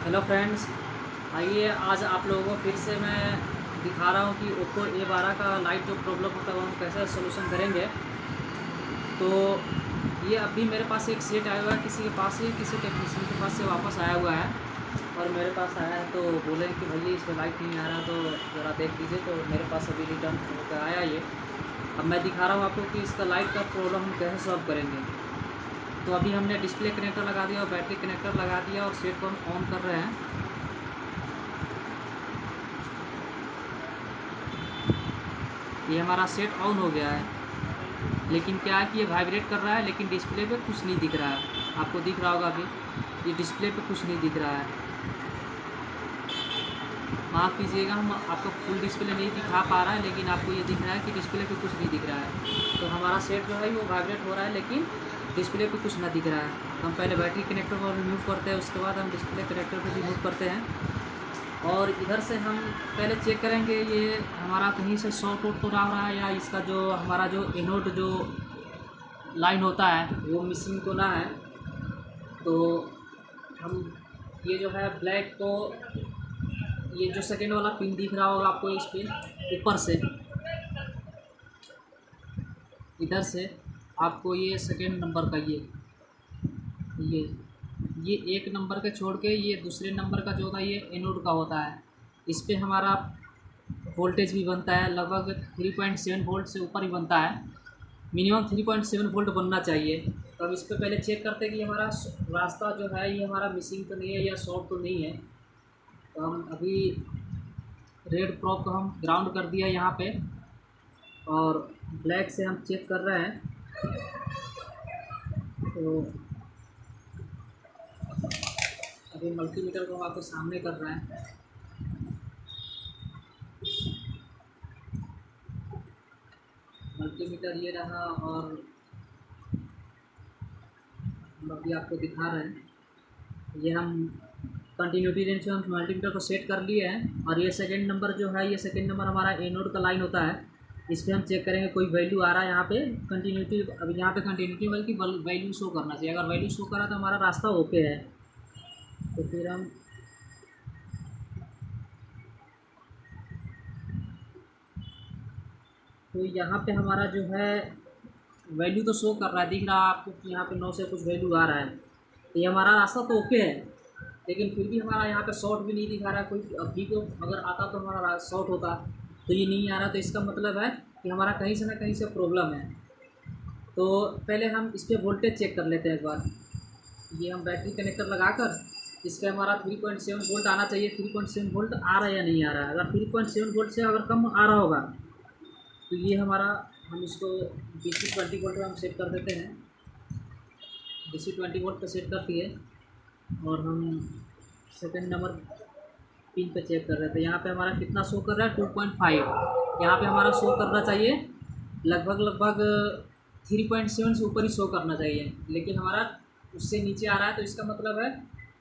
Hello friends, आइए आज आप लोगों को फिर से मैं दिखा रहा हूँ कि ओप्पो A12 का लाइट जो प्रॉब्लम होता है वो हम कैसे सोल्यूशन करेंगे। तो ये अभी मेरे पास एक सेट आया हुआ है, किसी के पास से किसी टेक्नीशियन के पास से वापस आया हुआ है और मेरे पास आया है। तो बोले कि भैया इसमें लाइट नहीं आ रहा, तो ज़रा देख लीजिए। तो मेरे पास अभी रिटर्न होकर आया ये। अब मैं दिखा रहा हूँ आपको कि इसका लाइट का प्रॉब्लम हम कैसे सॉल्व करेंगे। तो अभी हमने डिस्प्ले कनेक्टर लगा दिया और बैटरी कनेक्टर लगा दिया और सेट को हम ऑन कर रहे हैं। ये हमारा सेट ऑन हो गया है, लेकिन क्या है कि ये वाइब्रेट कर रहा है, लेकिन डिस्प्ले पे कुछ नहीं दिख रहा है। आपको दिख रहा होगा अभी ये डिस्प्ले पे कुछ नहीं दिख रहा है। माफ़ कीजिएगा, हम आपको फुल डिस्प्ले नहीं दिखा पा रहा है, लेकिन आपको ये दिख रहा है कि डिस्प्ले पे कुछ नहीं दिख रहा है। तो हमारा सेट जो है वो वाइब्रेट हो रहा है, लेकिन डिस्प्ले पे कुछ ना दिख रहा है। हम पहले बैटरी कनेक्टर को रिमूव करते हैं, उसके बाद हम डिस्प्ले कनेक्टर को रिमूव करते हैं। और इधर से हम पहले चेक करेंगे ये हमारा कहीं से शॉर्ट आउट तो ना हो रहा है, या इसका जो हमारा जो एनोड जो लाइन होता है वो मिसिंग तो ना है। तो हम ये जो है ब्लैक को, ये जो सेकेंड वाला पिन दिख रहा होगा आपको, इस पे ऊपर से इधर से आपको ये सेकेंड नंबर का ये ये एक नंबर के छोड़ के ये दूसरे नंबर का जो होता है ये एनोड का होता है। इस पे हमारा वोल्टेज भी बनता है, लगभग 3.7 वोल्ट से ऊपर ही बनता है। मिनिमम 3.7 वोल्ट बनना चाहिए। तो हम इस पे पहले चेक करते हैं कि हमारा रास्ता जो है ये हमारा मिसिंग तो नहीं है या शॉर्ट तो नहीं है। तो हम अभी रेड प्रॉप को हम ग्राउंड कर दिया यहाँ पे, और ब्लैक से हम चेक कर रहे हैं। तो अभी मल्टीमीटर को हम आपके सामने कर रहे हैं। मल्टीमीटर ये रहा, और हम अभी आपको दिखा रहे हैं। ये हम कंटिन्यूटी रेंज में हम मल्टीमीटर को सेट कर लिए हैं। और ये सेकंड नंबर जो है, ये सेकंड नंबर हमारा एनोड का लाइन होता है। इस पर हम चेक करेंगे कोई वैल्यू आ रहा है यहाँ पे कंटिन्यूटी। अभी यहाँ पे कंटिन्यूटी बल्कि वैल्यू शो करना चाहिए। अगर वैल्यू शो करा तो हमारा रास्ता ओके है। तो फिर हम तो यहाँ पे हमारा जो है वैल्यू तो शो कर रहा है, दिख रहा है आपको कि यहाँ पे 9 से कुछ वैल्यू आ रहा है। तो ये हमारा रास्ता तो ओके है, लेकिन फिर भी हमारा यहाँ पे शॉर्ट भी नहीं दिखा रहा है। कोई अभी को अगर आता तो हमारा शॉर्ट होता, तो ये नहीं आ रहा। तो इसका मतलब है कि हमारा कहीं से ना कहीं से प्रॉब्लम है। तो पहले हम इस पर वोल्टेज चेक कर लेते हैं एक बार। ये हम बैटरी कनेक्टर लगाकर इस पर हमारा 3.7 वोल्ट आना चाहिए। 3.7 वोल्ट आ रहा है या नहीं आ रहा है। अगर 3.7 वोल्ट से अगर कम आ रहा होगा तो ये हमारा, हम इसको DC 20 वोल्ट में हम सेट कर देते हैं। DC 20 वोल्ट पर सेट कर दिए, और हम सेकंड नंबर पिन पे चेक कर रहे थे। यहाँ पे हमारा कितना शो कर रहा है, 2.5। यहाँ पे हमारा शो करना चाहिए लगभग 3.7 से ऊपर ही शो करना चाहिए, लेकिन हमारा उससे नीचे आ रहा है। तो इसका मतलब है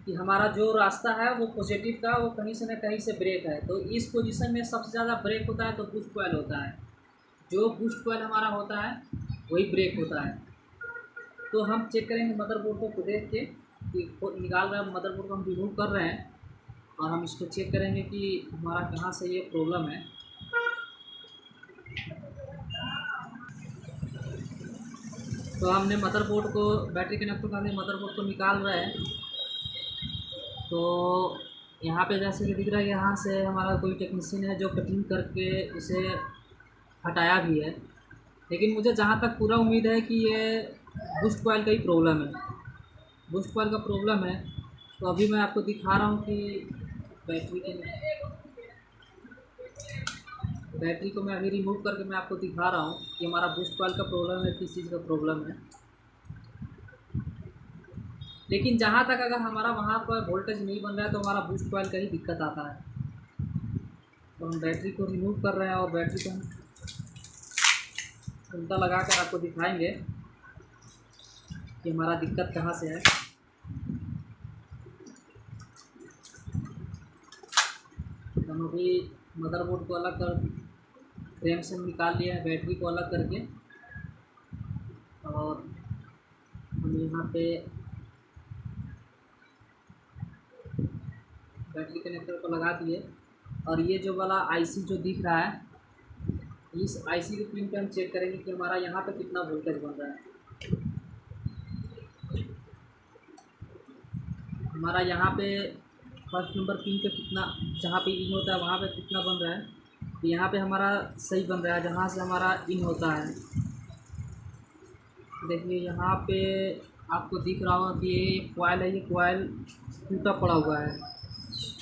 कि हमारा जो रास्ता है वो पॉजिटिव का, वो कहीं से ना कहीं से ब्रेक है। तो इस पोजीशन में सबसे ज़्यादा ब्रेक होता है तो बूस्ट कॉइल होता है। जो बूस्ट कॉइल हमारा होता है वही ब्रेक होता है। तो हम चेक करेंगे मदरबोर्ड को देख के कि निकाल रहे हैं। मदरबोर्ड को हम रिमूव कर रहे हैं और हम इसको चेक करेंगे कि हमारा कहाँ से ये प्रॉब्लम है। तो हमने मदरबोर्ड को, बैटरी कनेक्टर का हमने मदरबोर्ड को निकाल रहे हैं। तो यहाँ पे जैसे कि दिख रहा है, यहाँ से हमारा कोई टेक्नीशियन है जो कटिंग करके इसे हटाया भी है। लेकिन मुझे जहाँ तक पूरा उम्मीद है कि ये बूस्ट कॉइल का ही प्रॉब्लम है, बूस्ट कॉइल का प्रॉब्लम है। तो अभी मैं आपको दिखा रहा हूँ कि बैटरी को मैं अभी रिमूव करके मैं आपको दिखा रहा हूँ कि हमारा बूस्ट कॉइल का प्रॉब्लम है, किस चीज़ का प्रॉब्लम है। लेकिन जहाँ तक अगर हमारा वहाँ पर वोल्टेज नहीं बन रहा है तो हमारा बूस्ट कॉइल का ही दिक्कत आता है। तो हम बैटरी को रिमूव कर रहे हैं और बैटरी को हम उल्टा लगा कर आपको दिखाएंगे कि हमारा दिक्कत कहाँ से है। तो हम अभी मदरबोर्ड को अलग कर फ्रेम से निकाल लिया है, बैटरी को अलग करके, और हम यहाँ पे बैटरी कनेक्टर को लगा दिए। और ये जो वाला आईसी जो दिख रहा है, इस आईसी के पिन पे हम चेक करेंगे कि हमारा यहाँ पे कितना वोल्टेज बन रहा है। हमारा यहाँ पे फर्स्ट नंबर पिन पे कितना, जहाँ पे इन होता है वहाँ पे कितना बन रहा है। तो यहाँ पे हमारा सही बन रहा है जहाँ से हमारा इन होता है। देखिए यहाँ पे आपको दिख रहा होगा कि ये कॉइल है, ये कॉइल टूटा पड़ा हुआ है।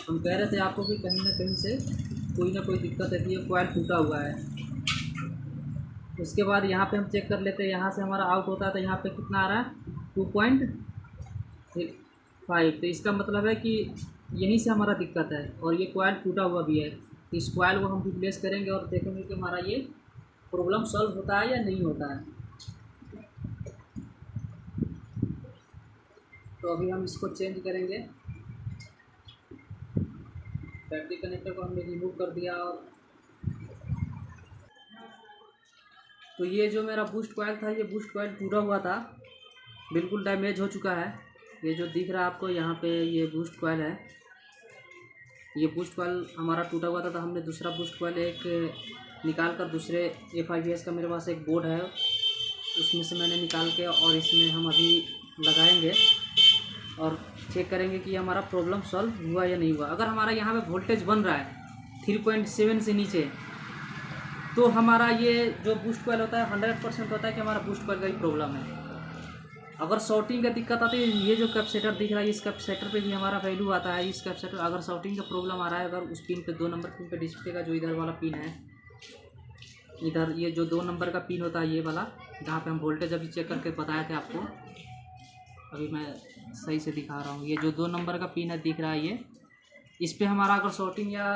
हम कह रहे थे आपको कि कहीं ना कहीं से कोई ना कोई दिक्कत है कि ये कॉइल टूटा हुआ है। उसके बाद यहाँ पे हम चेक कर लेते हैं, यहाँ से हमारा आउट होता है तो यहाँ पे कितना आ रहा है 2.5। तो इसका मतलब है कि यहीं से हमारा दिक्कत है और ये कॉइल टूटा हुआ भी है। तो इस कॉइल को हम रिप्लेस करेंगे और देखेंगे कि हमारा ये प्रॉब्लम सॉल्व होता है या नहीं होता है। तो अभी हम इसको चेंज करेंगे। बैटरी कनेक्टर को हमने रिमूव कर दिया। और तो ये जो मेरा बूस्ट कॉइल था, ये बूस्ट कॉइल टूटा हुआ था, बिल्कुल डैमेज हो चुका है। ये जो दिख रहा है आपको यहाँ पे, ये बूस्ट कॉइल है। ये बूस्ट कॉइल हमारा टूटा हुआ था तो हमने दूसरा बूस्ट कॉइल एक निकाल कर, दूसरे FIVS का मेरे पास एक बोर्ड है उसमें से मैंने निकाल के और इसमें हम अभी लगाएंगे और चेक करेंगे कि हमारा प्रॉब्लम सॉल्व हुआ या नहीं हुआ। अगर हमारा यहाँ पे वोल्टेज बन रहा है 3.7 से नीचे, तो हमारा ये जो बूस्ट कॉइल होता है 100% होता है कि हमारा बूस्ट कॉइल का ही प्रॉब्लम है। अगर शॉर्टिंग का दिक्कत आती है, ये जो कैपेसिटर दिख रहा है, इस कैपेसिटर पे भी हमारा वैल्यू आता है। इस कैपेसिटर अगर शॉर्टिंग का प्रॉब्लम आ रहा है, अगर उस पिन पे 2 नंबर पिन पे डिस्प्ले का जो इधर वाला पिन है, इधर ये जो 2 नंबर का पिन होता है ये वाला, जहाँ पे हम वोल्टेज अभी चेक करके बताए थे आपको, अभी मैं सही से दिखा रहा हूँ। ये जो 2 नंबर का पिन है दिख रहा है, ये इस पर हमारा अगर शॉर्टिंग या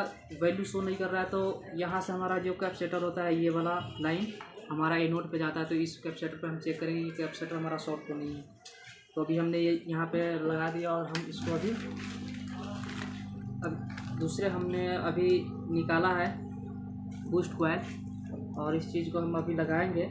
वैल्यू शो नहीं कर रहा है तो यहाँ से हमारा जो कैपेसिटर होता है, ये वाला लाइन हमारा एनोड पे जाता है। तो इस कैपेसिटर पे हम चेक करेंगे कि कैपेसिटर हमारा शॉर्ट तो नहीं है। तो अभी हमने ये यहाँ पे लगा दिया और हम इसको अभी अब दूसरे हमने अभी निकाला है बूस्ट कॉइल और इस चीज़ को हम अभी लगाएंगे।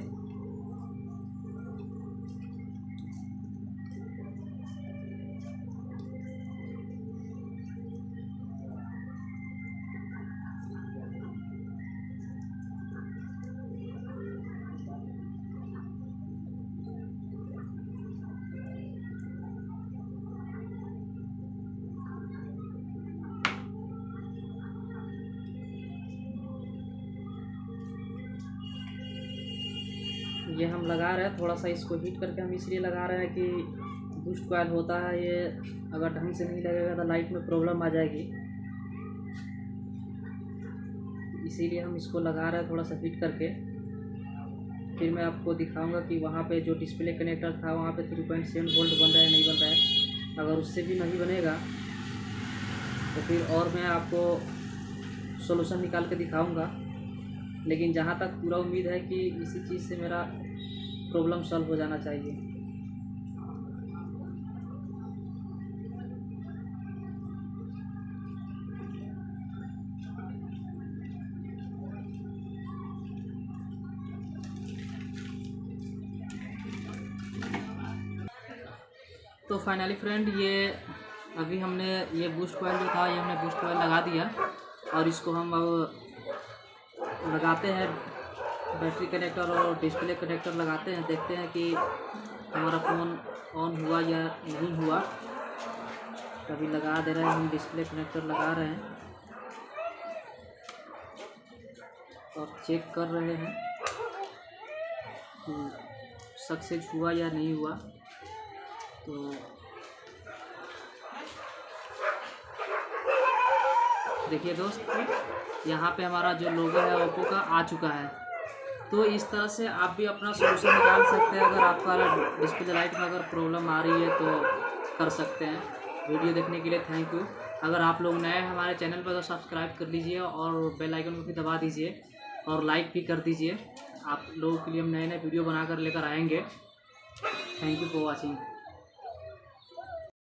ये हम लगा रहे हैं, थोड़ा सा इसको हीट करके हम इसलिए लगा रहे हैं कि बूस्ट कॉइल होता है, ये अगर ढंग से नहीं लगेगा तो लाइट में प्रॉब्लम आ जाएगी। इसीलिए हम इसको लगा रहे हैं थोड़ा सा हीट करके। फिर मैं आपको दिखाऊंगा कि वहाँ पे जो डिस्प्ले कनेक्टर था वहाँ पे 3.7 वोल्ट बन रहा है नहीं बन रहा है। अगर उससे भी नहीं बनेगा तो फिर और मैं आपको सॉल्यूशन निकाल के दिखाऊंगा। लेकिन जहाँ तक पूरा उम्मीद है कि इसी चीज़ से मेरा प्रॉब्लम सॉल्व हो जाना चाहिए। तो फाइनली फ्रेंड, ये अभी हमने ये बूस्ट कॉइल जो था, ये हमने बूस्ट कॉइल लगा दिया और इसको हम अब लगाते हैं। बैटरी कनेक्टर और डिस्प्ले कनेक्टर लगाते हैं, देखते हैं कि हमारा फ़ोन ऑन हुआ या नहीं हुआ। अभी लगा दे रहे हैं, हम डिस्प्ले कनेक्टर लगा रहे हैं और चेक कर रहे हैं कि सक्सेस हुआ या नहीं हुआ। तो देखिए दोस्त, यहाँ पे हमारा जो लोगो है ओप्पो का आ चुका है। तो इस तरह से आप भी अपना सॉल्यूशन निकाल सकते हैं। अगर आपका डिस्प्ले लाइट में अगर प्रॉब्लम आ रही है तो कर सकते हैं। वीडियो देखने के लिए थैंक यू। अगर आप लोग नए हैं हमारे चैनल पर तो सब्सक्राइब कर लीजिए और बेल आइकन को भी दबा दीजिए और लाइक भी कर दीजिए। आप लोगों के लिए हम नए नए वीडियो बनाकर लेकर आएंगे। Thank you for watching.